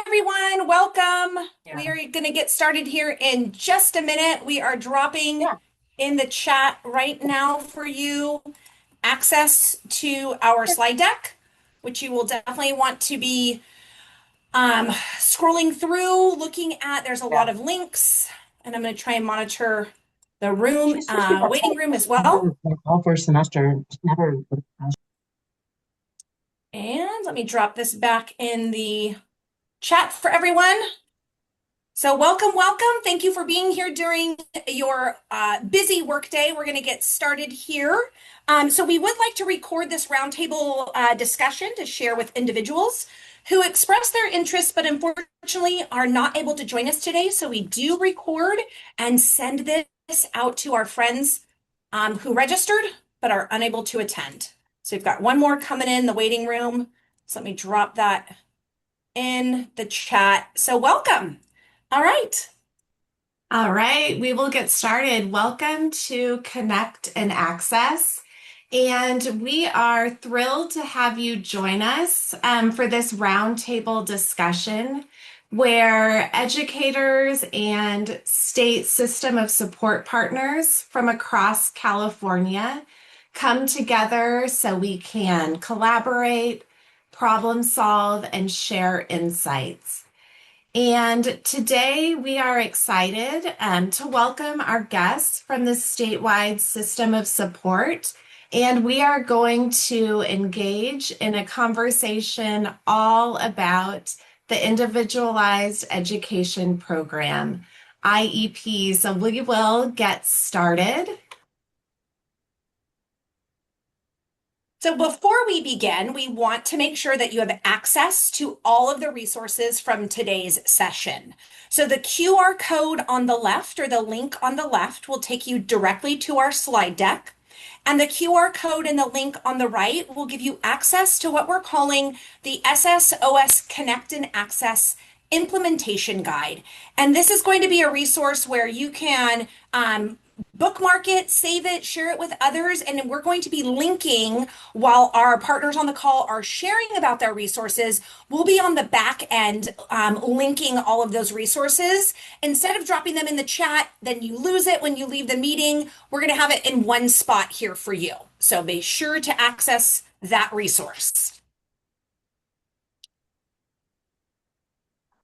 everyone. Welcome. Yeah. We are going to get started here in just a minute. We are dropping Yeah. in the chat right now for you access to our slide deck, which you will definitely want to be scrolling through, looking at. There's a Yeah. lot of links, and I'm going to try and monitor the She's switching that waiting room as well. all first semester. Never. And let me drop this back in the chat for everyone. So welcome, welcome. Thank you for being here during your busy workday. We're going to get started here. So we would like to record this roundtable discussion to share with individuals who express their interest, but unfortunately are not able to join us today. So we do record and send this out to our friends who registered but are unable to attend. So we've got one more coming in the waiting room. So let me drop that in the chat. So welcome. All right. All right, we will get started. Welcome to Connect and Access. And we are thrilled to have you join us for this roundtable discussion where educators and state system of support partners from across California come together so we can collaborate, problem solve, and share insights. And today we are excited to welcome our guests from the statewide system of support. And we are going to engage in a conversation all about the Individualized Education Program, IEP. So we will get started. So before we begin, we want to make sure that you have access to all of the resources from today's session. So the QR code on the left or the link on the left will take you directly to our slide deck. And the QR code and the link on the right will give you access to what we're calling the SSOS Connect and Access Implementation Guide. And this is going to be a resource where you can bookmark it, save it, share it with others, and we're going to be linking while our partners on the call are sharing about their resources. We'll be on the back end linking all of those resources. Instead of dropping them in the chat, then you lose it when you leave the meeting. We're going to have it in one spot here for you. So be sure to access that resource.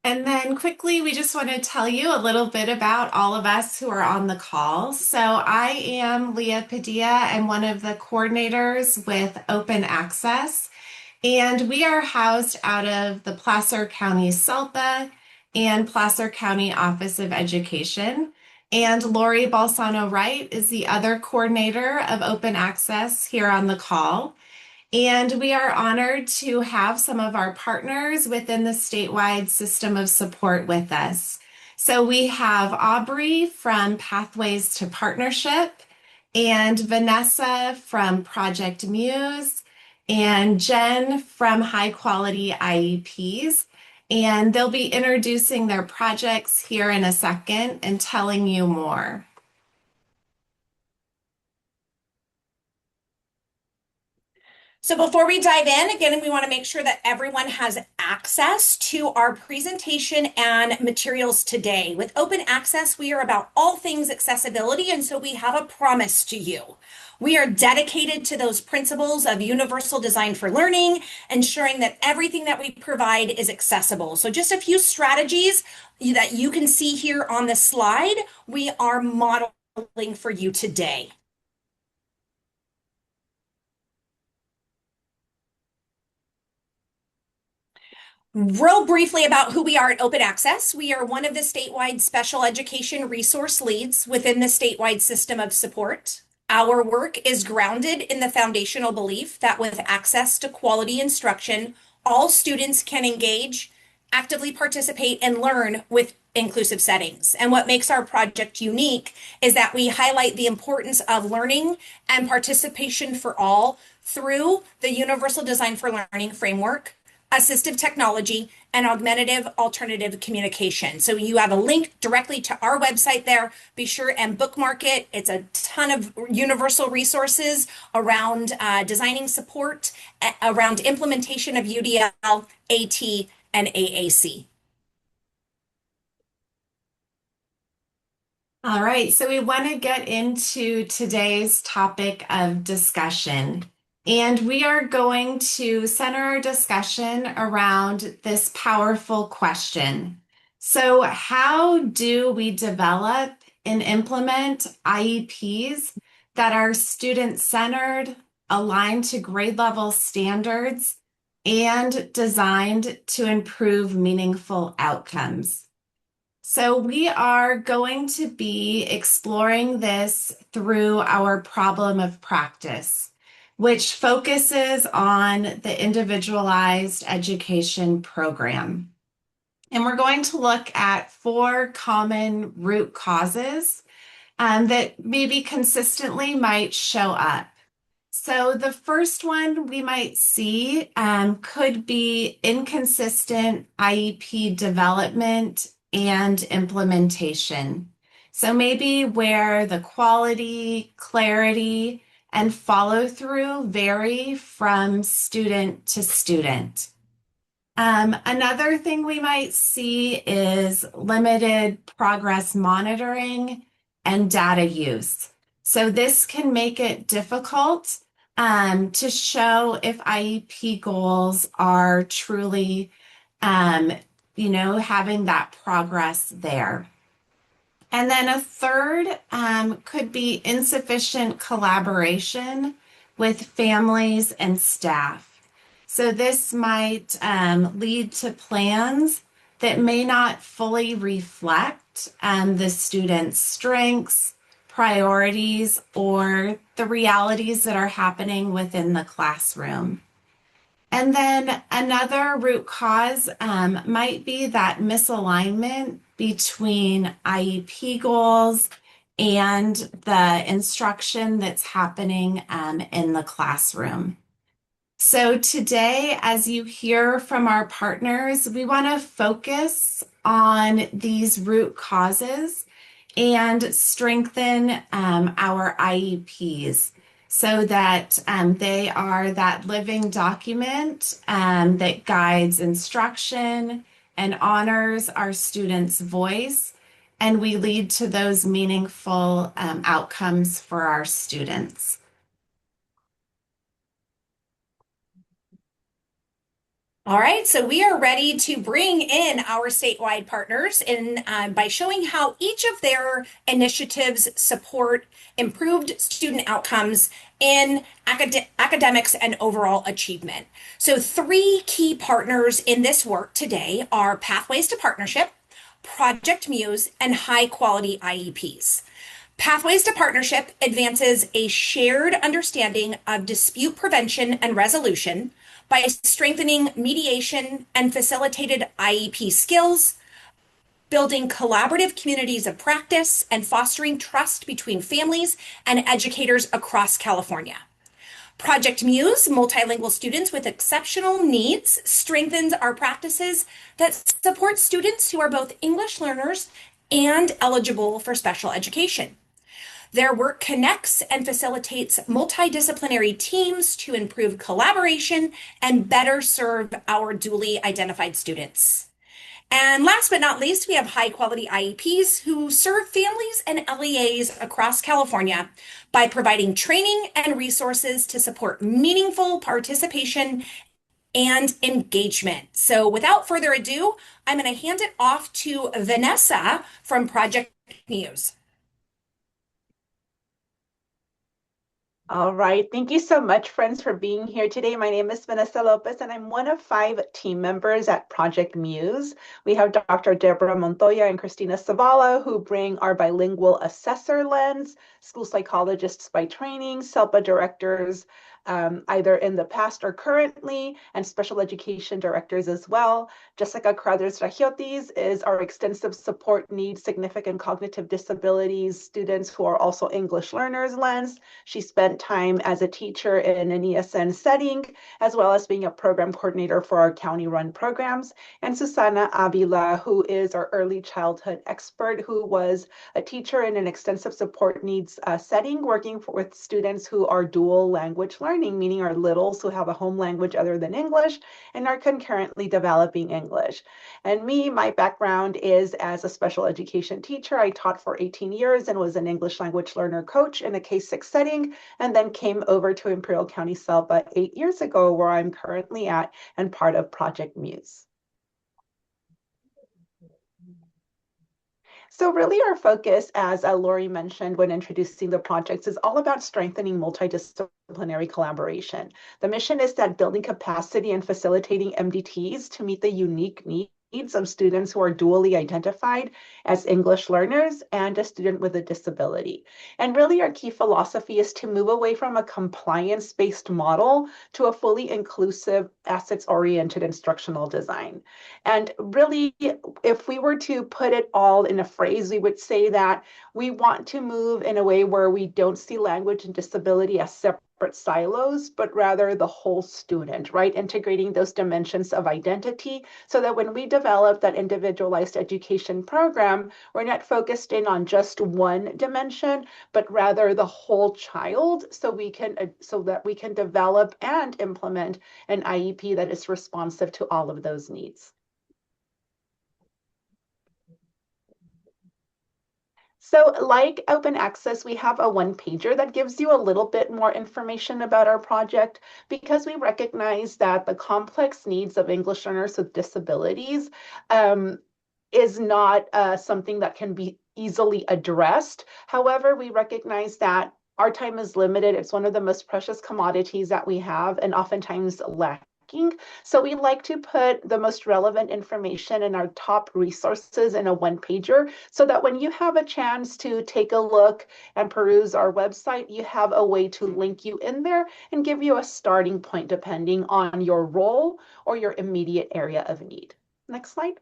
And then quickly, we just want to tell you a little bit about all of us who are on the call. So I am Leah Padilla. I'm one of the coordinators with Open Access, and we are housed out of the Placer County SELPA and Placer County Office of Education. And Lori Balsano Wright is the other coordinator of Open Access here on the call. And we are honored to have some of our partners within the statewide system of support with us. So we have Aubrey from Pathways to Partnership, and Vanessa from Project MuSE, and Jen from High Quality IEPs. And they'll be introducing their projects here in a second and telling you more. So before we dive in, again, we want to make sure that everyone has access to our presentation and materials today. With Open Access, we are about all things accessibility, and so we have a promise to you. We are dedicated to those principles of universal design for learning, ensuring that everything that we provide is accessible. So just a few strategies that you can see here on the slide, we are modeling for you today. Real briefly about who we are at Open Access. We are one of the statewide special education resource leads within the statewide system of support. Our work is grounded in the foundational belief that with access to quality instruction, all students can engage, actively participate, and learn with inclusive settings. And what makes our project unique is that we highlight the importance of learning and participation for all through the Universal Design for Learning framework, assistive technology, and augmentative alternative communication. So you have a link directly to our website there. Be sure and bookmark it. It's a ton of universal resources around designing support, around implementation of UDL, AT, and AAC. All right, so we want to get into today's topic of discussion. And we are going to center our discussion around this powerful question. So, how do we develop and implement IEPs that are student-centered, aligned to grade level standards, and designed to improve meaningful outcomes? So, we are going to be exploring this through our problem of practice, which focuses on the Individualized Education Program. And we're going to look at four common root causes that maybe consistently might show up. So, the first one we might see could be inconsistent IEP development and implementation. So, maybe where the quality, clarity, and follow through vary from student to student. Another thing we might see is limited progress monitoring and data use. So, this can make it difficult to show if IEP goals are truly, having that progress there. And then a third could be insufficient collaboration with families and staff. So this might lead to plans that may not fully reflect the student's strengths, priorities, or the realities that are happening within the classroom. And then another root cause might be that misalignment between IEP goals and the instruction that's happening in the classroom. So today, as you hear from our partners, we want to focus on these root causes and strengthen our IEPs so that they are that living document that guides instruction and honors our students' voice, and we lead to those meaningful outcomes for our students. All right, so we are ready to bring in our statewide partners by showing how each of their initiatives support improved student outcomes in academics and overall achievement. So, three key partners in this work today are Pathways to Partnership, Project MuSE, and High Quality IEPs. Pathways to Partnership advances a shared understanding of dispute prevention and resolution by strengthening mediation and facilitated IEP skills, building collaborative communities of practice, and fostering trust between families and educators across California. Project MuSE, multilingual students with exceptional needs, strengthens our practices that support students who are both English learners and eligible for special education. Their work connects and facilitates multidisciplinary teams to improve collaboration and better serve our dually identified students. And last but not least, we have high quality IEPs who serve families and LEAs across California by providing training and resources to support meaningful participation and engagement. So without further ado, I'm going to hand it off to Vanessa from Project MuSE. All right. Thank you so much, friends, for being here today. My name is Vanessa Lopez, and I'm one of 5 team members at Project MuSE. We have Dr. Deborah Montoya and Christina Zavala, who bring our bilingual assessor lens, school psychologists by training, SELPA directors, either in the past or currently, and special education directors as well. Jessica Carruthers-Ragiotis is our extensive support needs, significant cognitive disabilities students who are also English learners lens. She spent time as a teacher in an ESN setting, as well as being a program coordinator for our county-run programs. And Susana Avila, who is our early childhood expert, who was a teacher in an extensive support needs setting, working with students who are dual language learners. learning, meaning our littles who have a home language other than English and are concurrently developing English. And me, my background is as a special education teacher. I taught for 18 years and was an English language learner coach in a K-6 setting, and then came over to Imperial County SELPA 8 years ago, where I'm currently at and part of Project MuSE. So really our focus, as Lori mentioned when introducing the projects, is all about strengthening multidisciplinary collaboration. The mission is that building capacity and facilitating MDTs to meet the unique needs of students who are dually identified as English learners and a student with a disability. And really our key philosophy is to move away from a compliance-based model to a fully inclusive, assets-oriented instructional design. And really, if we were to put it all in a phrase, we would say that we want to move in a way where we don't see language and disability as separate silos, but rather the whole student, right? Integrating those dimensions of identity so that when we develop that individualized education program, we're not focused in on just one dimension, but rather the whole child, so that we can develop and implement an IEP that is responsive to all of those needs. So like open access, we have a one-pager that gives you a little bit more information about our project because we recognize that the complex needs of English learners with disabilities is not something that can be easily addressed. However, we recognize that our time is limited. It's one of the most precious commodities that we have and oftentimes lacking. So we like to put the most relevant information in our top resources in a one-pager so that when you have a chance to take a look and peruse our website, you have a way to link you in there and give you a starting point depending on your role or your immediate area of need. Next slide.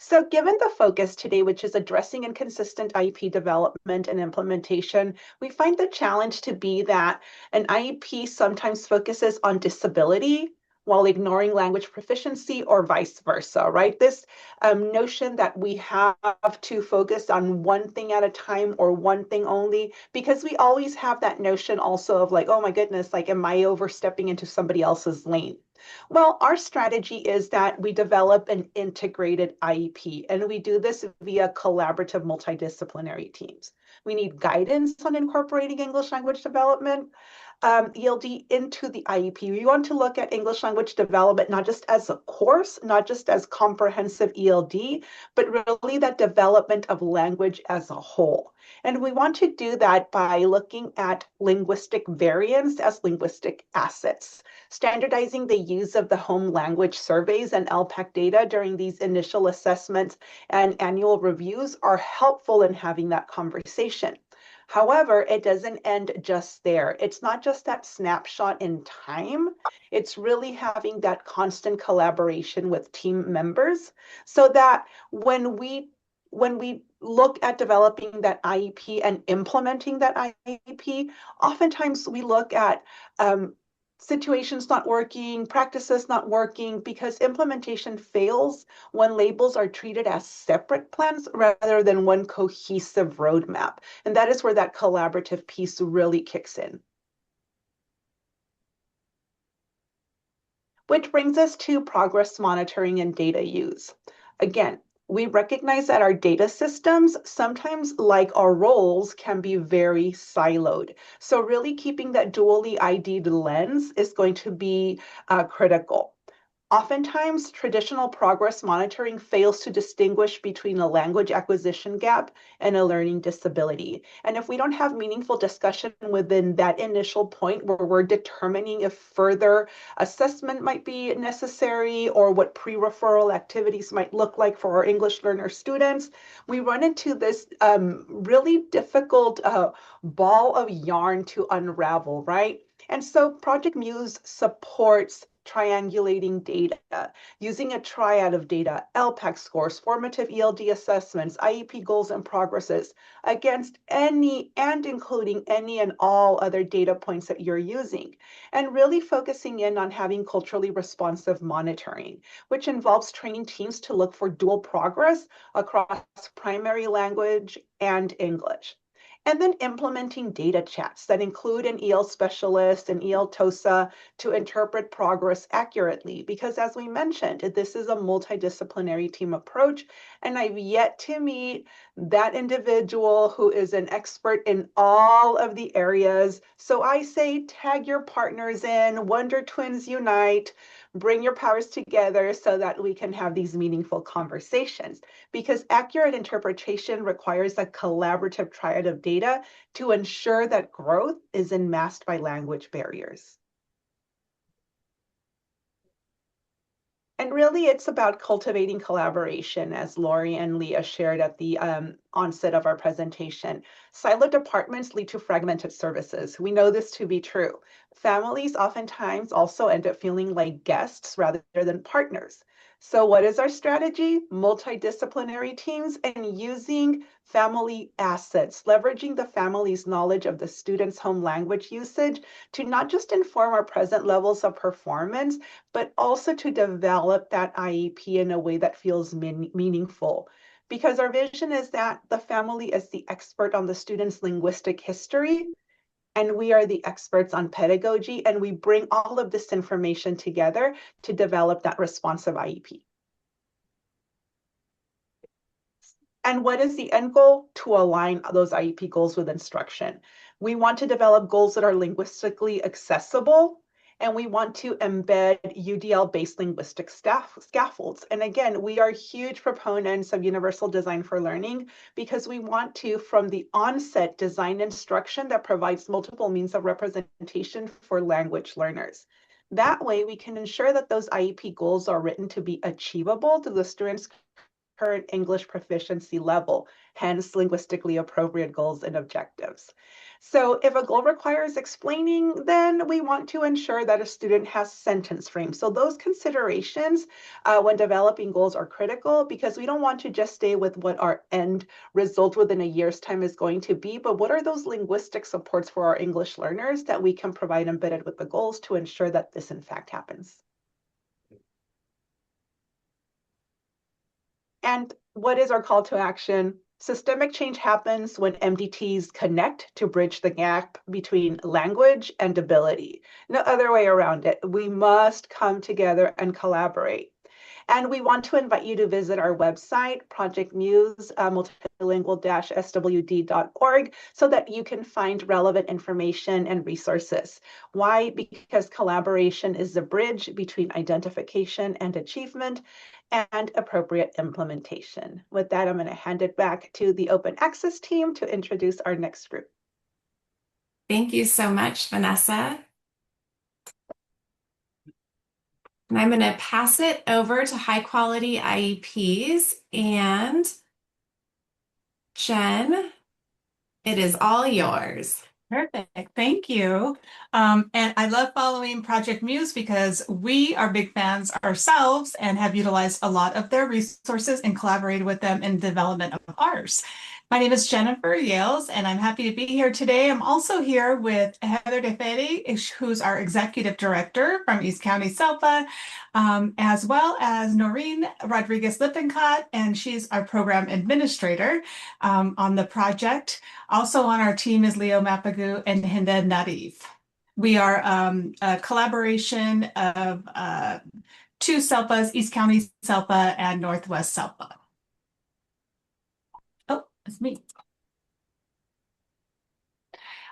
So given the focus today, which is addressing inconsistent IEP development and implementation, we find the challenge to be that an IEP sometimes focuses on disability while ignoring language proficiency or vice versa, right? This notion that we have to focus on one thing at a time or one thing only, because we always have that notion also of like, oh my goodness, like, am I overstepping into somebody else's lane? Well, our strategy is that we develop an integrated IEP, and we do this via collaborative multidisciplinary teams. We need guidance on incorporating English language development, ELD into the IEP. We want to look at English language development not just as a course, not just as comprehensive ELD, but really that development of language as a whole. And we want to do that by looking at linguistic variance as linguistic assets, standardizing the use of the home language surveys and LPAC data during these initial assessments and annual reviews are helpful in having that conversation. However, it doesn't end just there. It's not just that snapshot in time. It's really having that constant collaboration with team members so that when we look at developing that IEP and implementing that IEP, oftentimes we look at situations not working, practices not working, because implementation fails when labels are treated as separate plans rather than one cohesive roadmap. And that is where that collaborative piece really kicks in. Which brings us to progress monitoring and data use. Again, we recognize that our data systems, sometimes like our roles, can be very siloed. So really keeping that dually ID'd lens is going to be critical. Oftentimes, traditional progress monitoring fails to distinguish between a language acquisition gap and a learning disability. And if we don't have meaningful discussion within that initial point where we're determining if further assessment might be necessary or what pre-referral activities might look like for our English learner students, we run into this really difficult ball of yarn to unravel, right? And so Project MuSE supports triangulating data, using a triad of data, LPAC scores, formative ELD assessments, IEP goals and progresses against any and including any and all other data points that you're using, and really focusing in on having culturally responsive monitoring, which involves training teams to look for dual progress across primary language and English. And then implementing data chats that include an EL specialist and EL TOSA to interpret progress accurately. Because as we mentioned, this is a multidisciplinary team approach, and I've yet to meet that individual who is an expert in all of the areas. So I say tag your partners in, Wonder Twins Unite, bring your powers together so that we can have these meaningful conversations. Because accurate interpretation requires a collaborative triad of data to ensure that growth isn't masked by language barriers. And really, it's about cultivating collaboration, as Lori and Leah shared at the onset of our presentation. Siloed departments lead to fragmented services. We know this to be true. Families oftentimes also end up feeling like guests rather than partners. So what is our strategy? Multidisciplinary teams and using family assets, leveraging the family's knowledge of the student's home language usage to not just inform our present levels of performance, but also to develop that IEP in a way that feels meaningful. Because our vision is that the family is the expert on the student's linguistic history, and we are the experts on pedagogy, and we bring all of this information together to develop that responsive IEP. And what is the end goal? To align those IEP goals with instruction. We want to develop goals that are linguistically accessible, and we want to embed UDL-based linguistic scaffolds. And again, we are huge proponents of universal design for learning because we want to, from the onset, design instruction that provides multiple means of representation for language learners. That way, we can ensure that those IEP goals are written to be achievable to the students' current English proficiency level, hence linguistically appropriate goals and objectives. So if a goal requires explaining, then we want to ensure that a student has sentence frames. So those considerations when developing goals are critical because we don't want to just stay with what our end result within a year's time is going to be, but what are those linguistic supports for our English learners that we can provide embedded with the goals to ensure that this in fact happens. And what is our call to action? Systemic change happens when MDTs connect to bridge the gap between language and ability. No other way around it. We must come together and collaborate. And we want to invite you to visit our website, Project MuSE, multilingual-swd.org, so that you can find relevant information and resources. Why? Because collaboration is the bridge between identification and achievement and appropriate implementation. With that, I'm going to hand it back to the Open Access team to introduce our next group. Thank you so much, Vanessa. And I'm going to pass it over to High Quality IEPs. And Jen, it is all yours. Perfect. Thank you. And I love following Project MuSE because we are big fans ourselves and have utilized a lot of their resources and collaborated with them in development of ours. My name is Jennifer Yales, and I'm happy to be here today. I'm also here with Heather DeFede, who's our Executive Director from East County SELPA, as well as Noreen Rodriguez-Lippincott, and she's our Program Administrator on the project. Also on our team is Leo Mapagu and Hinda Narif. We are a collaboration of two SELPAs, East County SELPA and Northwest SELPA. Oh, that's me.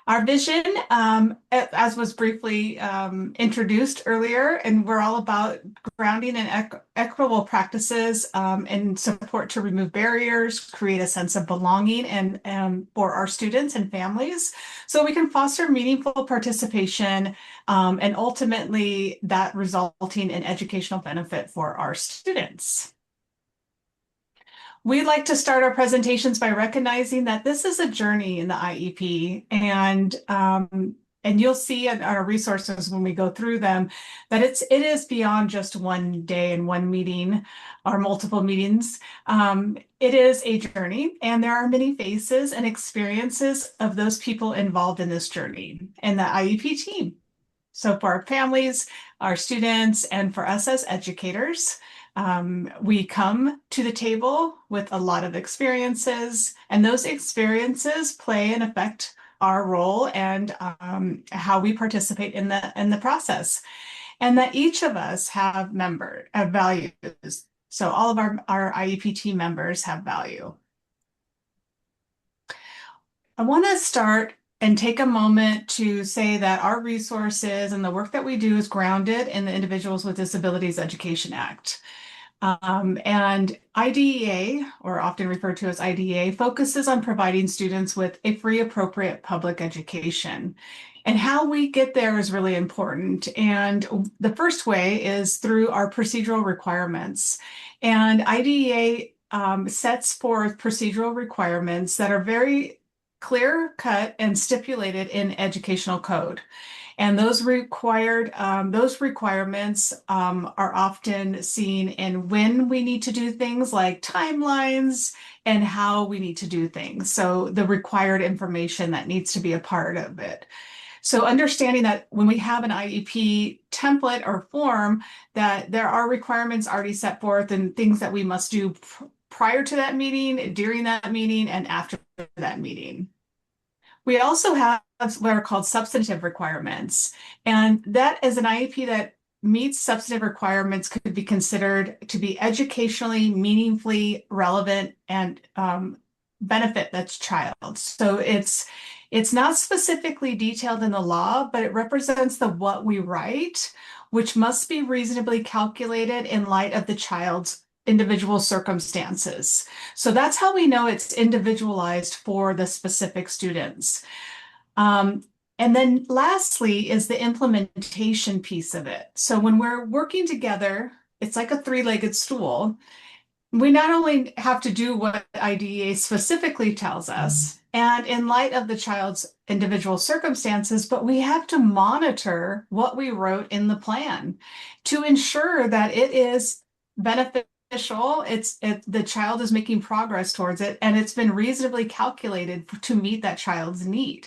Our vision, as was briefly introduced earlier, and we're all about grounding in equitable practices and support to remove barriers, create a sense of belonging and for our students and families, so we can foster meaningful participation and ultimately that resulting in educational benefit for our students. We like to start our presentations by recognizing that this is a journey in the IEP, and you'll see in our resources when we go through them that it is beyond just one day and one meeting or multiple meetings. It is a journey, and there are many faces and experiences of those people involved in this journey and the IEP team. So for our families, our students, and for us as educators, We come to the table with a lot of experiences, and those experiences play and affect our role and how we participate in the process. And that each of us have values. So all of our IEP team members have value. I want to start and take a moment to say that our resources and the work that we do is grounded in the Individuals with Disabilities Education Act. And IDEA, or often referred to as IDEA, focuses on providing students with a free, appropriate public education. And how we get there is really important. And the first way is through our procedural requirements. And IDEA sets forth procedural requirements that are very clear cut and stipulated in educational code. And those requirements are often seen in when we need to do things like timelines and how we need to do things. So the required information that needs to be a part of it. So understanding that when we have an IEP template or form, that there are requirements already set forth and things that we must do prior to that meeting, during that meeting, and after that meeting. We also have what are called substantive requirements, and that is an IEP that meets substantive requirements could be considered to be educationally, meaningfully relevant and benefit that child. So it's not specifically detailed in the law, but it represents the what we write, which must be reasonably calculated in light of the child's individual circumstances. So that's how we know it's individualized for the specific students. And then lastly is the implementation piece of it. So when we're working together, it's like a three-legged stool. We not only have to do what IDEA specifically tells us, and in light of the child's individual circumstances, but we have to monitor what we wrote in the plan to ensure that it is beneficial. The child is making progress towards it, and it's been reasonably calculated to meet that child's need.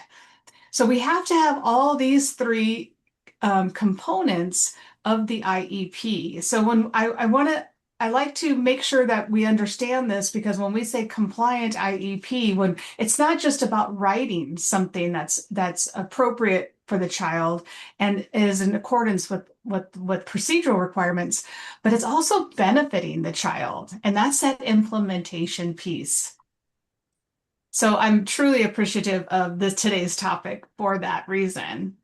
So we have to have all these three components of the IEP. So when I like to make sure that we understand this, because when we say compliant IEP, when it's not just about writing something that's appropriate for the child and is in accordance with procedural requirements, but it's also benefiting the child. And that's that implementation piece. So I'm truly appreciative of today's topic for that reason.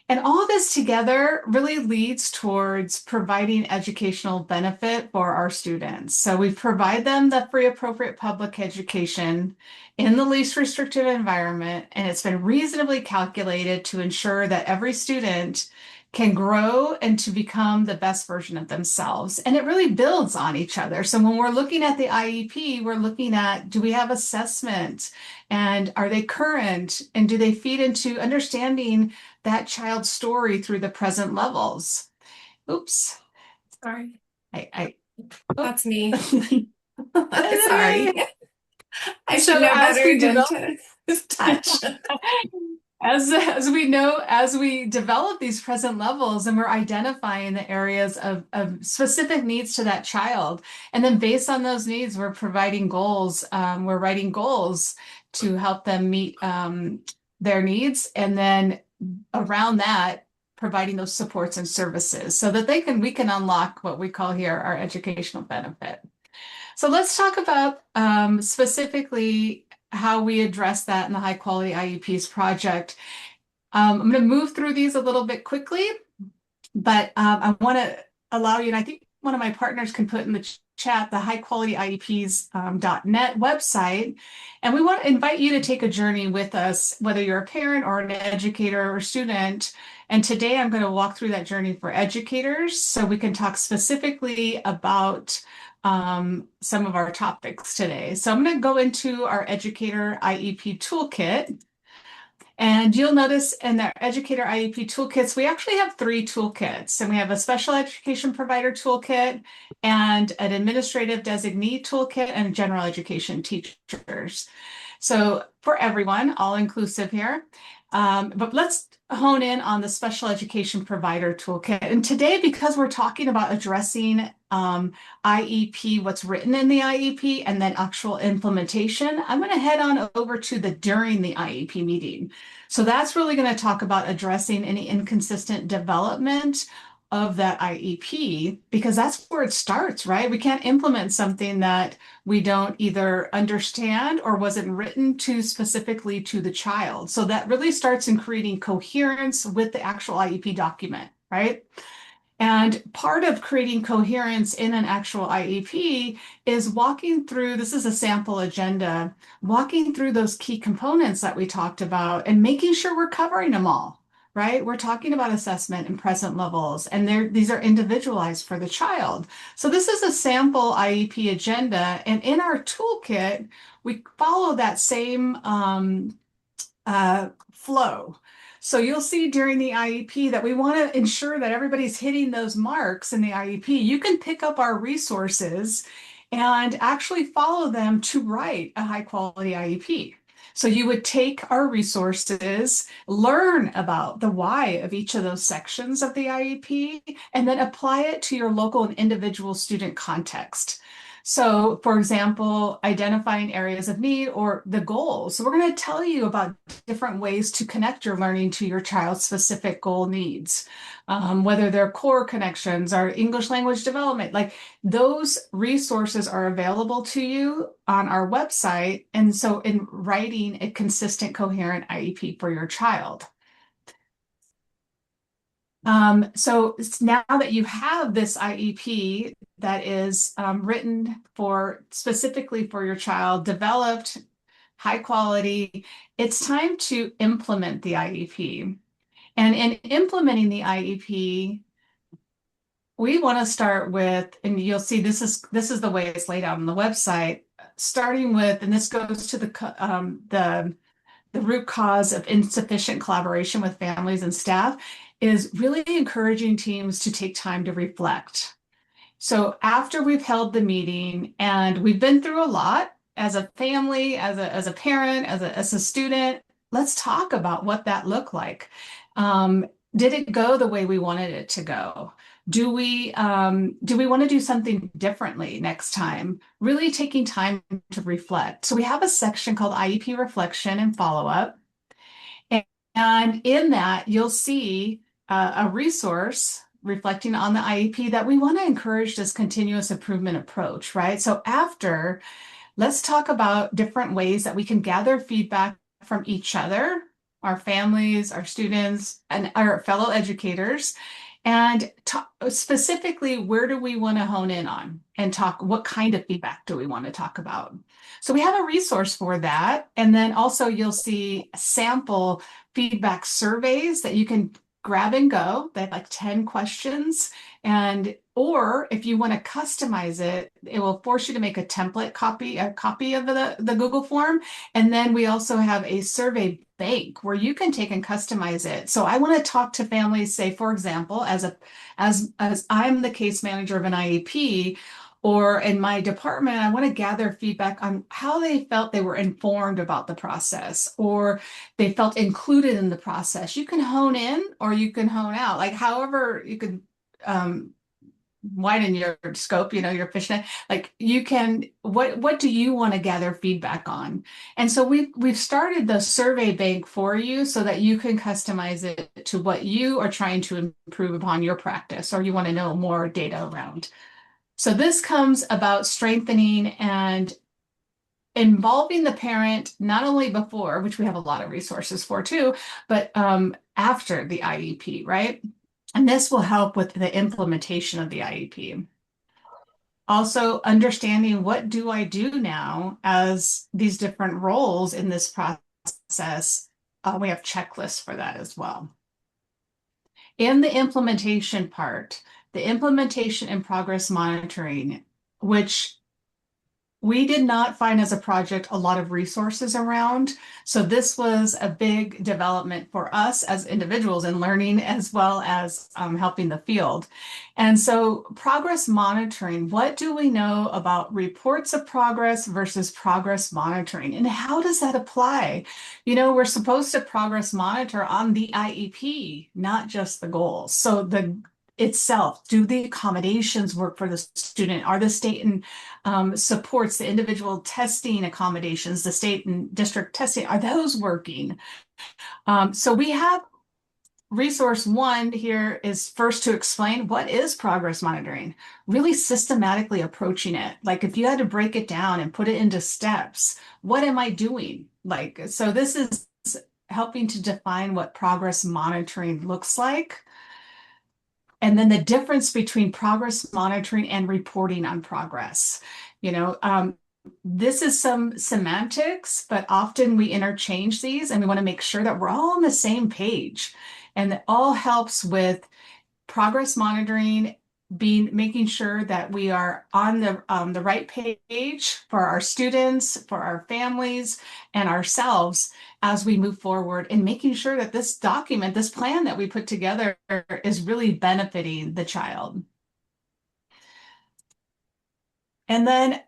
And all this together really leads towards providing educational benefit for our students. So we provide them the free, appropriate public education in the least restrictive environment, and it's been reasonably calculated to ensure that every student can grow and to become the best version of themselves. And it really builds on each other. So when we're looking at the IEP, we're looking at, do we have assessment? And are they current? And do they feed into understanding that child's story through the present levels? Oops. Sorry. That's me. Sorry. I should know better than to touch. As we develop these present levels and we're identifying the areas of specific needs to that child. And then based on those needs, we're providing goals. We're writing goals to help them meet their needs. And then around that, providing those supports and services so that we can unlock what we call here our educational benefit. So let's talk about specifically how we address that in the High Quality IEPs project. I'm going to move through these a little bit quickly, but I want to allow you, and I think one of my partners can put in the chat the highqualityiEPs.net website. And we want to invite you to take a journey with us, whether you're a parent or an educator or student. And today I'm going to walk through that journey for educators so we can talk specifically about some of our topics today. So I'm going to go into our Educator IEP Toolkit. And you'll notice in our Educator IEP Toolkits, we actually have 3 toolkits. And we have a Special Education Provider Toolkit and an Administrative Designee Toolkit and General Education Teachers. So for everyone, all inclusive here. But let's hone in on the special education provider toolkit. And today, because we're talking about addressing IEP, what's written in the IEP, and then actual implementation, I'm going to head on over to the during the IEP meeting. So that's really going to talk about addressing any inconsistent development of that IEP, because that's where it starts, right? We can't implement something that we don't either understand or wasn't written to specifically to the child. So that really starts in creating coherence with the actual IEP document, right? And part of creating coherence in an actual IEP is walking through, this is a sample agenda, walking through those key components that we talked about and making sure we're covering them all, right? We're talking about assessment and present levels, and these are individualized for the child. So this is a sample IEP agenda, and in our toolkit, we follow that same flow. So you'll see during the IEP that we want to ensure that everybody's hitting those marks in the IEP. You can pick up our resources and actually follow them to write a high quality IEP. So you would take our resources, learn about the why of each of those sections of the IEP, and then apply it to your local and individual student context. So, for example, identifying areas of need or the goals. So we're going to tell you about different ways to connect your learning to your child's specific goal needs, whether they're core connections or English language development. Like those resources are available to you on our website. And so in writing a consistent, coherent IEP for your child. So now that you have this IEP that is written for specifically for your child, developed, high quality, it's time to implement the IEP. And in implementing the IEP, we want to start with, and you'll see this is the way it's laid out on the website, starting with, and this goes to the root cause of insufficient collaboration with families and staff, is really encouraging teams to take time to reflect. So after we've held the meeting and we've been through a lot as a family, as a parent, as a student, let's talk about what that looked like. Did it go the way we wanted it to go? Do we want to do something differently next time? Really taking time to reflect. So we have a section called IEP Reflection and Follow-Up. And in that, you'll see a resource reflecting on the IEP that we want to encourage this continuous improvement approach, right? So after, let's talk about different ways that we can gather feedback from each other, our families, our students, and our fellow educators, and specifically, where do we want to hone in on and talk, what kind of feedback do we want to talk about? So we have a resource for that. And then also you'll see sample feedback surveys that you can grab and go. They have like 10 questions. And, or if you want to customize it, it will force you to make a copy of the Google form. And then we also have a survey bank where you can take and customize it. So I want to talk to families, say, for example, as I'm the case manager of an IEP, or in my department, I want to gather feedback on how they felt they were informed about the process, or they felt included in the process. You can hone in or you can hone out, like however you could widen your scope, your fishnet. Like you can, what do you want to gather feedback on? And so we've started the survey bank for you so that you can customize it to what you are trying to improve upon your practice, or you want to know more data around. So this comes about strengthening and involving the parent, not only before, which we have a lot of resources for too, but after the IEP, right? And this will help with the implementation of the IEP. Also understanding, what do I do now as these different roles in this process? We have checklists for that as well. In the implementation part, the implementation and progress monitoring, which we did not find as a project a lot of resources around. So this was a big development for us as individuals in learning as well as helping the field. And so progress monitoring, what do we know about reports of progress versus progress monitoring? And how does that apply? You know, we're supposed to progress monitor on the IEP, not just the goals. So the itself, do the accommodations work for the student? Are the state and supports, the individual testing accommodations, the state and district testing, are those working? So we have resource one here is first to explain what is progress monitoring, really systematically approaching it. Like if you had to break it down and put it into steps, what am I doing? Like, so this is helping to define what progress monitoring looks like. And then the difference between progress monitoring and reporting on progress. You know, this is some semantics, but often we interchange these and we want to make sure that we're all on the same page. And that all helps with progress monitoring, making sure that we are on the right page for our students, for our families, and ourselves as we move forward, and making sure that this document, this plan that we put together, is really benefiting the child. And then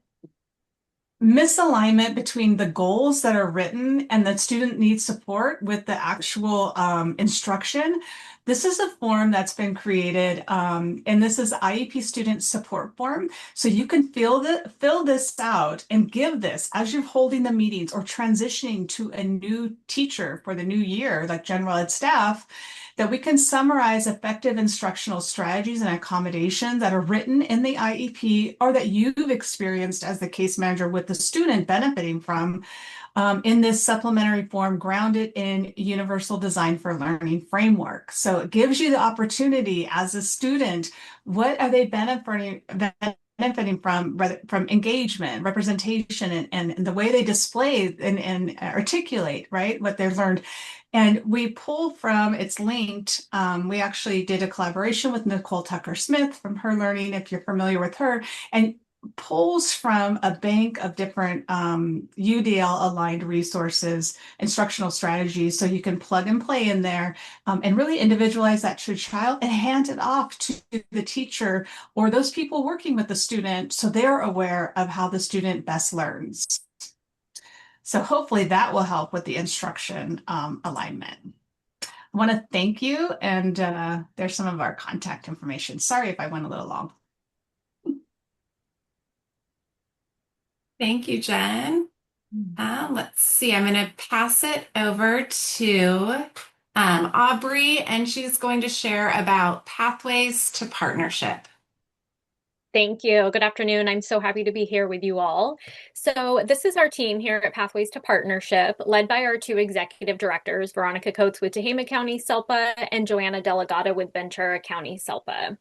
misalignment between the goals that are written and the student needs support with the actual instruction. This is a form that's been created, and this is IEP student support form. So you can fill this out and give this as you're holding the meetings or transitioning to a new teacher for the new year, like general ed staff, that we can summarize effective instructional strategies and accommodations that are written in the IEP or that you've experienced as the case manager with the student benefiting from in this supplementary form grounded in Universal Design for Learning framework. So it gives you the opportunity as a student, what are they benefiting from engagement, representation, and the way they display and articulate, right, what they've learned. And we pull from, it's linked. We actually did a collaboration with Nicole Tucker-Smith from Her Learning, if you're familiar with her, and pulls from a bank of different UDL aligned resources, instructional strategies, so you can plug and play in there and really individualize that to a child and hand it off to the teacher or those people working with the student so they're aware of how the student best learns. So hopefully that will help with the instruction alignment. I want to thank you, and there's some of our contact information. Sorry if I went a little long. Thank you, Jen. Let's see, I'm going to pass it over to Aubrey, and she's going to share about pathways to partnership. Thank you. Good afternoon. I'm so happy to be here with you all. So this is our team here at Pathways to Partnership, led by our two executive directors, Veronica Coates with Tehama County SELPA and Joanna Delegata with Ventura County SELPA.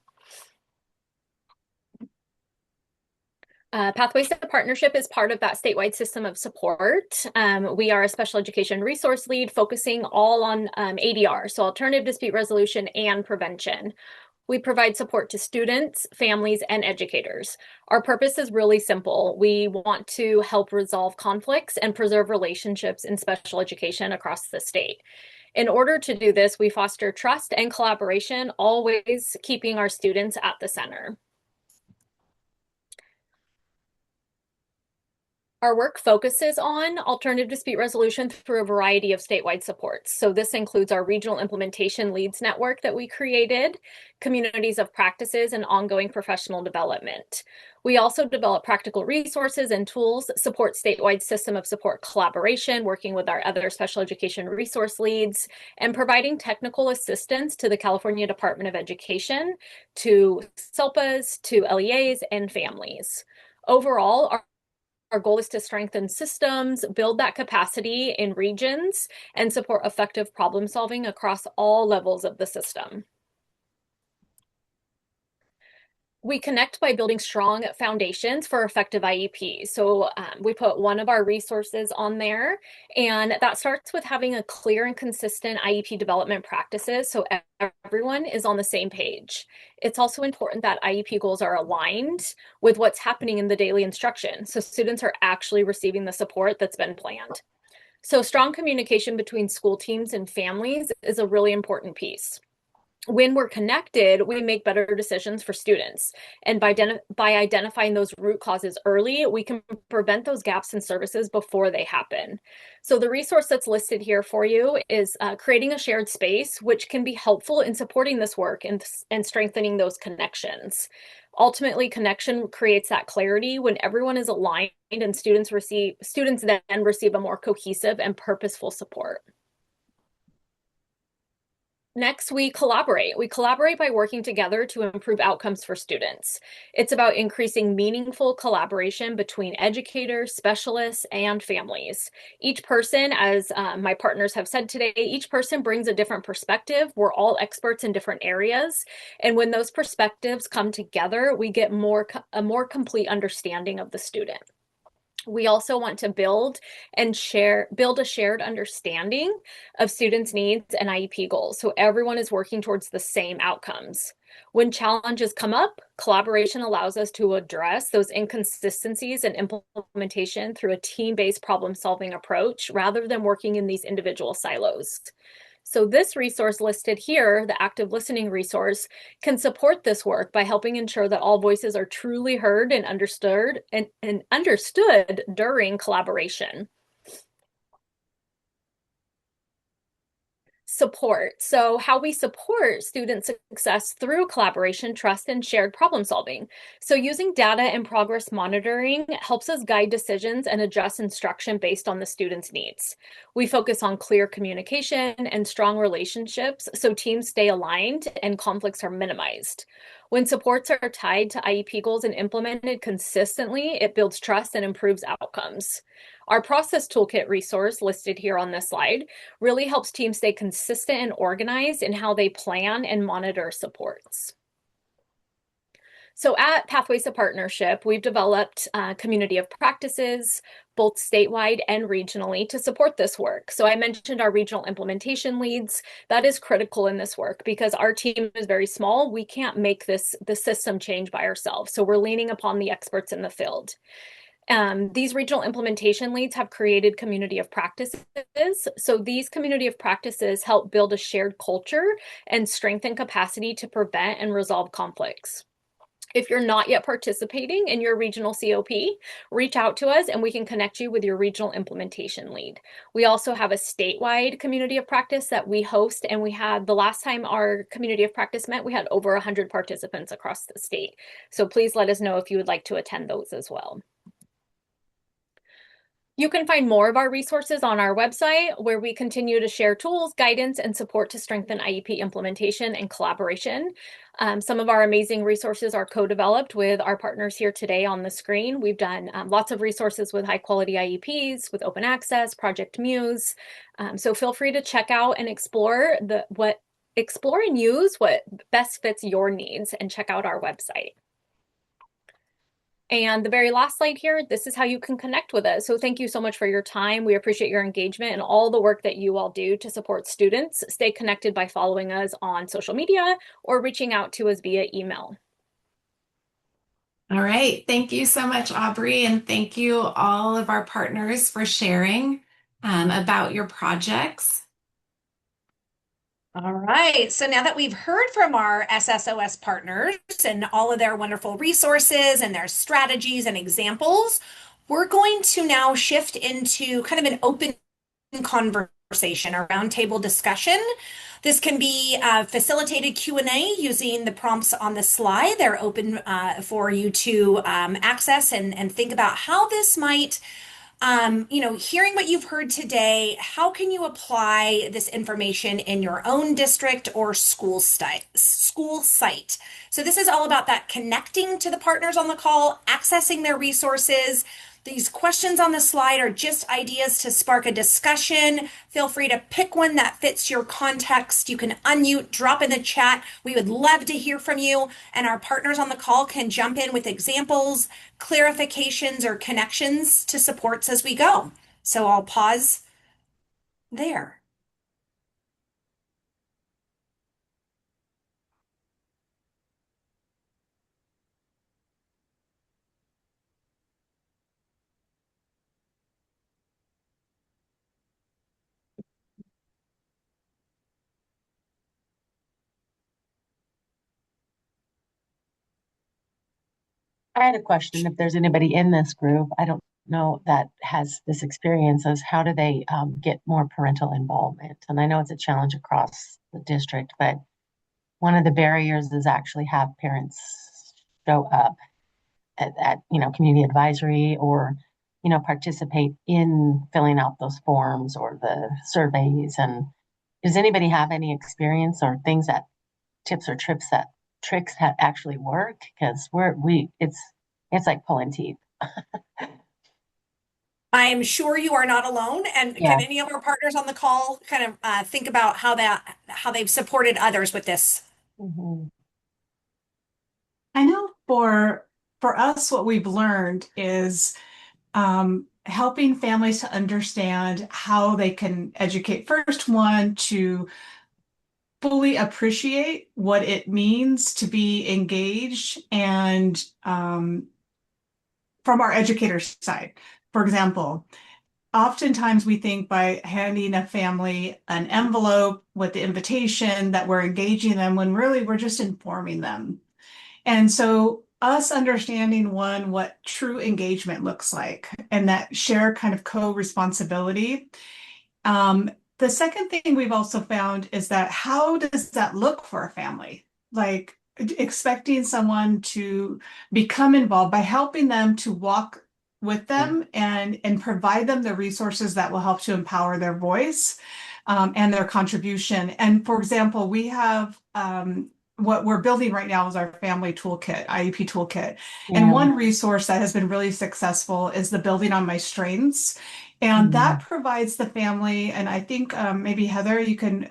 Pathways to Partnership is part of that statewide system of support. We are a special education resource lead focusing all on ADR, so alternative dispute resolution and prevention. We provide support to students, families, and educators. Our purpose is really simple. We want to help resolve conflicts and preserve relationships in special education across the state. In order to do this, we foster trust and collaboration, always keeping our students at the center. Our work focuses on alternative dispute resolution through a variety of statewide supports. So this includes our regional implementation leads network that we created, communities of practices, and ongoing professional development. We also develop practical resources and tools, support statewide system of support collaboration, working with our other special education resource leads, and providing technical assistance to the California Department of Education, to SELPAs, to LEAs, and families. Overall, our goal is to strengthen systems, build that capacity in regions, and support effective problem solving across all levels of the system. We connect by building strong foundations for effective IEPs. So we put one of our resources on there, and that starts with having a clear and consistent IEP development practices so everyone is on the same page. It's also important that IEP goals are aligned with what's happening in the daily instruction, so students are actually receiving the support that's been planned. So strong communication between school teams and families is a really important piece. When we're connected, we make better decisions for students. And by identifying those root causes early, we can prevent those gaps in services before they happen. So the resource that's listed here for you is creating a shared space, which can be helpful in supporting this work and strengthening those connections. Ultimately, connection creates that clarity when everyone is aligned and students then receive a more cohesive and purposeful support. Next, we collaborate. We collaborate by working together to improve outcomes for students. It's about increasing meaningful collaboration between educators, specialists, and families. Each person, as my partners have said today, each person brings a different perspective. We're all experts in different areas. And when those perspectives come together, we get a more complete understanding of the student. We also want to build a shared understanding of students' needs and IEP goals, so everyone is working towards the same outcomes. When challenges come up, collaboration allows us to address those inconsistencies in implementation through a team-based problem-solving approach rather than working in these individual silos. So this resource listed here, the active listening resource, can support this work by helping ensure that all voices are truly heard and understood during collaboration. Support. So how we support student success through collaboration, trust, and shared problem solving. So using data and progress monitoring helps us guide decisions and adjust instruction based on the student's needs. We focus on clear communication and strong relationships so teams stay aligned and conflicts are minimized. When supports are tied to IEP goals and implemented consistently, it builds trust and improves outcomes. Our process toolkit resource listed here on this slide really helps teams stay consistent and organized in how they plan and monitor supports. So at Pathways to Partnership, we've developed a community of practices, both statewide and regionally, to support this work. So I mentioned our regional implementation leads. That is critical in this work because our team is very small. We can't make the system change by ourselves. So we're leaning upon the experts in the field. These regional implementation leads have created community of practices. So these community of practices help build a shared culture and strengthen capacity to prevent and resolve conflicts. If you're not yet participating in your regional COP, reach out to us and we can connect you with your regional implementation lead. We also have a statewide community of practice that we host, and we had the last time our community of practice met, we had over 100 participants across the state. So please let us know if you would like to attend those as well. You can find more of our resources on our website, where we continue to share tools, guidance, and support to strengthen IEP implementation and collaboration. Some of our amazing resources are co-developed with our partners here today on the screen. We've done lots of resources with High Quality IEPs, with Open Access, Project MuSE. So feel free to check out and explore and use what best fits your needs, and check out our website. And the very last slide here, this is how you can connect with us. So thank you so much for your time. We appreciate your engagement and all the work that you all do to support students. Stay connected by following us on social media or reaching out to us via email. All right. Thank you so much, Aubrey. And thank you all of our partners for sharing about your projects. All right. So now that we've heard from our SSOS partners and all of their wonderful resources and their strategies and examples, we're going to now shift into kind of an open conversation, a roundtable discussion. This can be facilitated Q&A using the prompts on the slide. They're open for you to access and think about how this might hearing what you've heard today, how can you apply this information in your own district or school site? So this is all about that connecting to the partners on the call, accessing their resources. These questions on the slide are just ideas to spark a discussion. Feel free to pick one that fits your context. You can unmute, drop in the chat. We would love to hear from you, and our partners on the call can jump in with examples, clarifications, or connections to supports as we go. So I'll pause there. I had a question. If there's anybody in this group, I don't know that has this experience, as how do they get more parental involvement? And I know it's a challenge across the district, but one of the barriers is actually have parents show up at community advisory or participate in filling out those forms or the surveys. And does anybody have any experience or things that tips or tricks that actually work? Because it's like pulling teeth. I am sure you are not alone. And Yeah. can any of our partners on the call kind of think about how they've supported others with this? Mhm. I know for us, what we've learned is helping families to understand how they can educate. First, one, to fully appreciate what it means to be engaged and from our educators' side. For example, oftentimes we think by handing a family an envelope with the invitation that we're engaging them when really we're just informing them. And so us understanding one, what true engagement looks like and that shared kind of co-responsibility. The second thing we've also found is that how does that look for a family? Like expecting someone to become involved by helping them to walk with them and provide them the resources that will help to empower their voice and their contribution. And for example, we have what we're building right now is our family toolkit, IEP toolkit. And Yeah. one resource that has been really successful is the Building on My Strengths. And that provides the family, and I think maybe Heather, you can,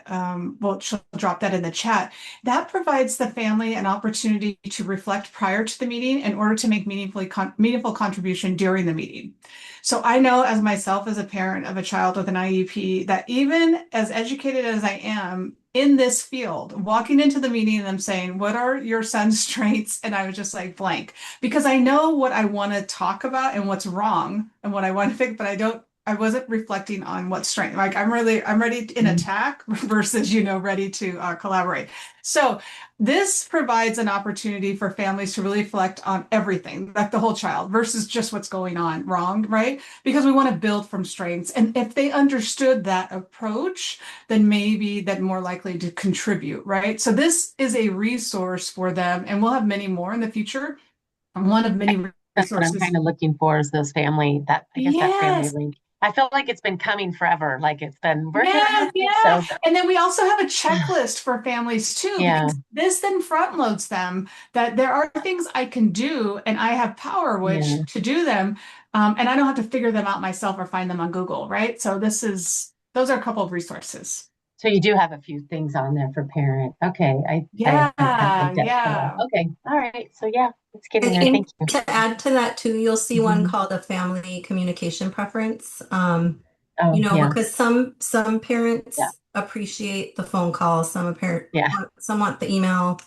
well, she'll drop that in the chat. That provides the family an opportunity to reflect prior to the meeting in order to make meaningful contribution during the meeting. So I know as myself, as a parent of a child with an IEP, that even as educated as I am in this field, walking into the meeting and them saying, what are your son's strengths? And I was just like blank, because I know what I want to talk about and what's wrong and what I want to fix, but I wasn't reflecting on what strength. Like I'm ready in attack versus, ready to collaborate. So this provides an opportunity for families to really reflect on everything, like the whole child versus just what's going on wrong, right? Because we want to build from strengths. And if they understood that approach, then maybe they're more likely to contribute, right? So this is a resource for them, and we'll have many more in the future. One of many That's what I'm resources. kind of looking for is those family, that I guess that family Yes. link. I feel like it's been coming forever, like it's been working on Yeah, it. yeah. So And then we also have a checklist for families too, yeah, because this then front loads them that there are things I can do and I have power yeah. which to do them. And I don't have to figure them out myself or find them on Google, right? So those are a couple of resources. So you do have a few things on there for parent. Okay, I Yeah, haven't looked at yeah. that. Okay, all right. So yeah, it's getting there. And Thank you. to add to that too, you'll see one Mhm. called a family communication preference. Oh yeah, Because some yeah, parents appreciate the phone call, yeah. some want the email,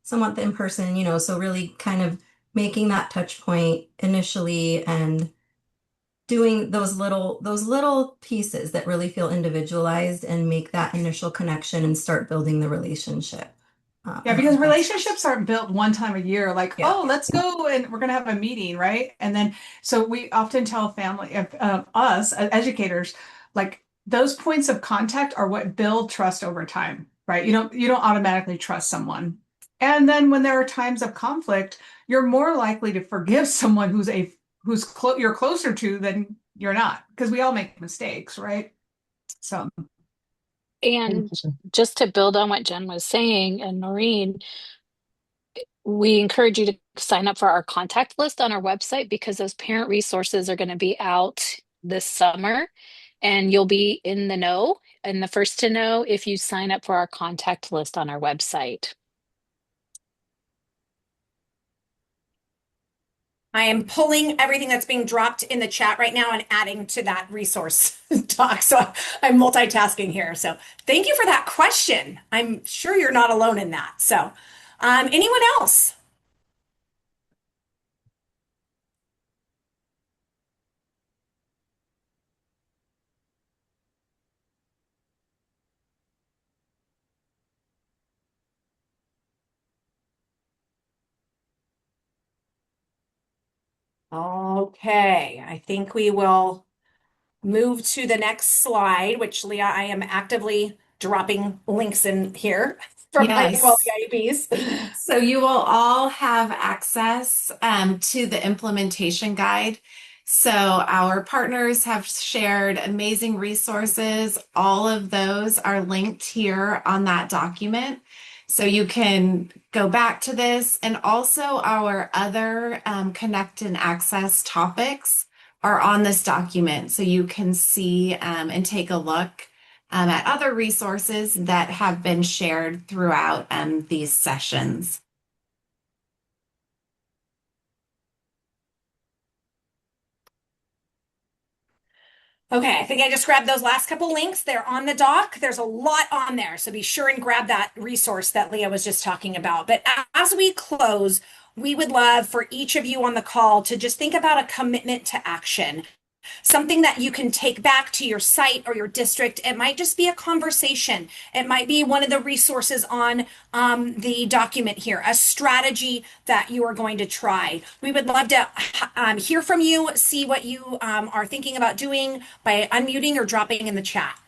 some want the in person, so really kind of making that touch point initially and doing those little pieces that really feel individualized and make that initial connection and start building the relationship. Yeah, I because think that's relationships aren't built one time a year, like, yeah. oh, let's go and we're going to have a meeting, right? And then, so we often tell family, us as educators, like those points of contact are what build trust over time, right? You don't automatically trust someone. And then when there are times of conflict, you're more likely to forgive someone you're closer to than you're not, because we all make mistakes, right? So. Thank And you. just to build on what Jen was saying, and Noreen, we encourage you to sign up for our contact list on our website because those parent resources are going to be out this summer and you'll be in the know and the first to know if you sign up for our contact list on our website. I am pulling everything that's being dropped in the chat right now and adding to that resource talk. So I'm multitasking here. So thank you for that question. I'm sure you're not alone in that. So, anyone else? Okay, I think we will move to the next slide, which Leah, I am actively dropping links in here for high quality Yes. IEPs. So you will all have access to the implementation guide. So our partners have shared amazing resources. All of those are linked here on that document. So you can go back to this, and also our other connect and access topics are on this document. So you can see and take a look at other resources that have been shared throughout these sessions. Okay, I think I just grabbed those last couple links. They're on the doc. There's a lot on there, so be sure and grab that resource that Leah was just talking about. But as we close, we would love for each of you on the call to just think about a commitment to action. Something that you can take back to your site or your district. It might just be a conversation. It might be one of the resources on the document here, a strategy that you are going to try. We would love to hear from you, see what you are thinking about doing by unmuting or dropping in the chat.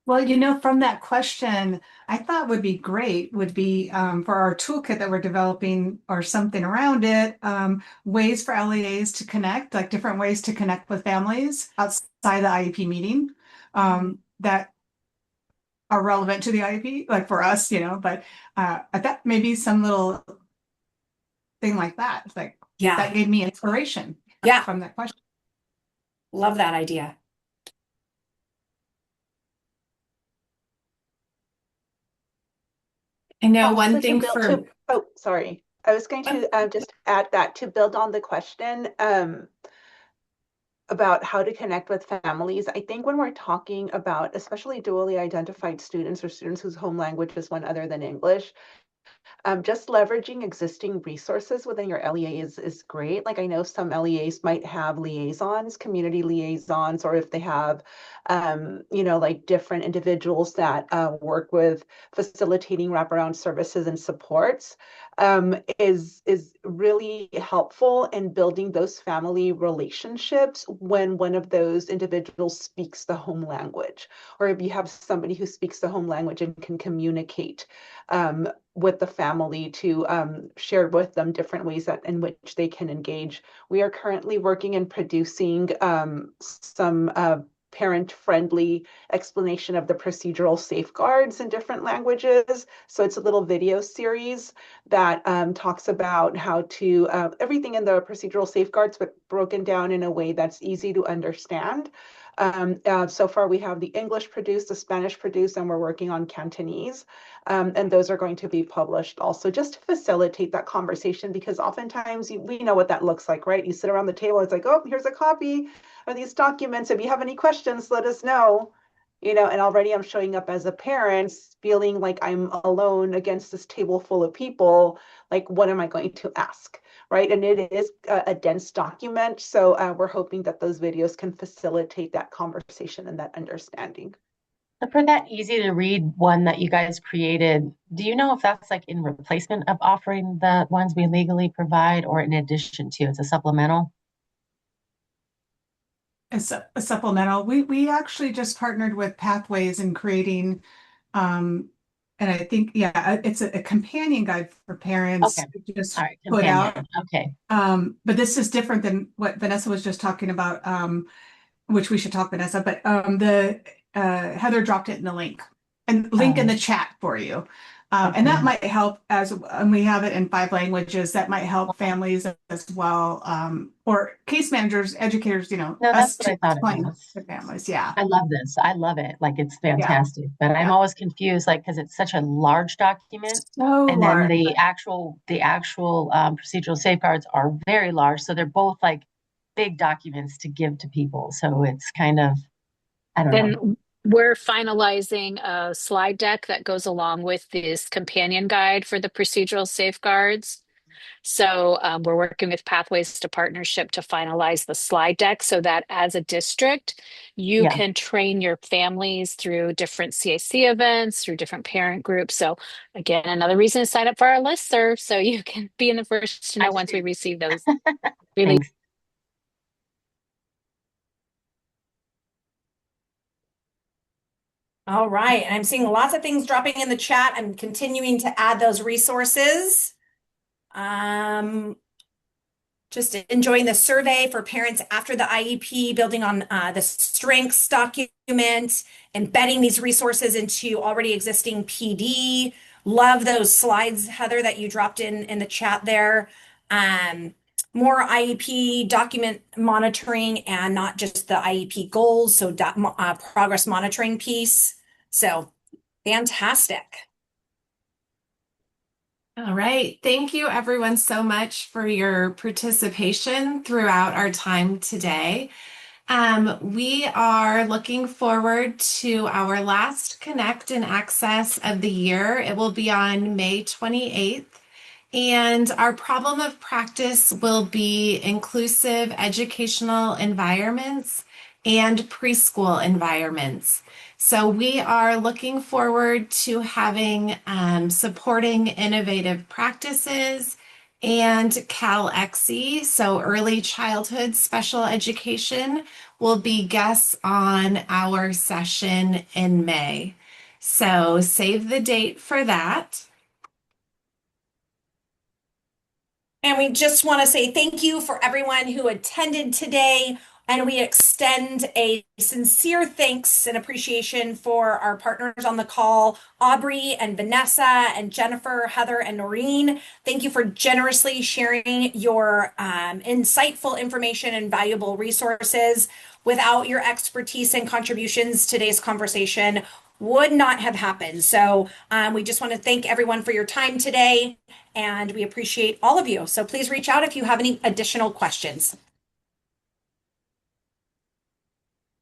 Well, from that question, I thought would be great would be for our toolkit that we're developing or something around it, ways for LEAs to connect, like different ways to connect with families outside the IEP meeting that are relevant to the IEP, like for us, but I thought maybe some little thing like that, like Yeah, that gave me inspiration yeah, from that question. love that idea. I know Also one to thing build for, to, oh, sorry. I was going to just add that to build on the question about how to connect with families. I think when we're talking about especially dually identified students or students whose home language is one other than English, just leveraging existing resources within your LEA is great. Like I know some LEAs might have liaisons, community liaisons, or if they have, like different individuals that work with facilitating wraparound services and supports, is really helpful in building those family relationships when one of those individuals speaks the home language, or if you have somebody who speaks the home language and can communicate with the family to share with them different ways in which they can engage. We are currently working and producing some parent-friendly explanation of the procedural safeguards in different languages. So it's a little video series that talks about how to, everything in the procedural safeguards, but broken down in a way that's easy to understand. So far, we have the English produced, the Spanish produced, and we're working on Cantonese. And those are going to be published also just to facilitate that conversation, because oftentimes we know what that looks like, right? You sit around the table, it's like, oh, here's a copy of these documents. If you have any questions, let us know. And already I'm showing up as a parent feeling like I'm alone against this table full of people. Like, what am I going to ask? Right. And it is a dense document. So we're hoping that those videos can facilitate that conversation and that understanding. So for that easy to read one that you guys created, do you know if that's like in replacement of offering the ones we legally provide or in addition to? It's a supplemental? A supplemental. We actually just partnered with Pathways in creating, and I think it's a companion guide for parents Okay. just All right. put out. Companion. Okay. But this is different than what Vanessa was just talking about, which we should talk, Vanessa. But the Heather dropped it in the link and link in the chat for you. And that might help and we have it in 5 languages. That might help families as well, or case managers, educators, No, us that's what to I thought it explain was. to families. Yeah. I love this. I love it. Like it's Yeah. fantastic. But I'm Yeah. always confused, like, because it's such a large document. So And then large. the actual procedural safeguards are very large. So they're both like big documents to give to people. So it's kind of, I don't know. Then we're finalizing a slide deck that goes along with this companion guide for the procedural safeguards. So we're working with Pathways to Partnership to finalize the slide deck so that as a district, you Yeah. can train your families through different CAC events, through different parent groups. So again, another reason to sign up for our listserv so you can be in the first to I know once we see. receive those really. Thanks. All right. And I'm seeing lots of things dropping in the chat. I'm continuing to add those resources. Just enjoying the survey for parents after the IEP, building on the strengths document, embedding these resources into already existing PD. Love those slides, Heather, that you dropped in the chat there. More IEP document monitoring and not just the IEP goals, so progress monitoring piece. So fantastic. All right. Thank you, everyone, so much for your participation throughout our time today. We are looking forward to our last Connect and Access of the year. It will be on May 28th. And our problem of practice will be inclusive educational environments and preschool environments. So we are looking forward to having supporting innovative practices and CalExE, so early childhood special education, will be guests on our session in May. So save the date for that. And we just want to say thank you for everyone who attended today. And we extend a sincere thanks and appreciation for our partners on the call, Aubrey and Vanessa and Jennifer, Heather and Noreen. Thank you for generously sharing your insightful information and valuable resources. Without your expertise and contributions, today's conversation would not have happened. So we just want to thank everyone for your time today, and we appreciate all of you. So please reach out if you have any additional questions.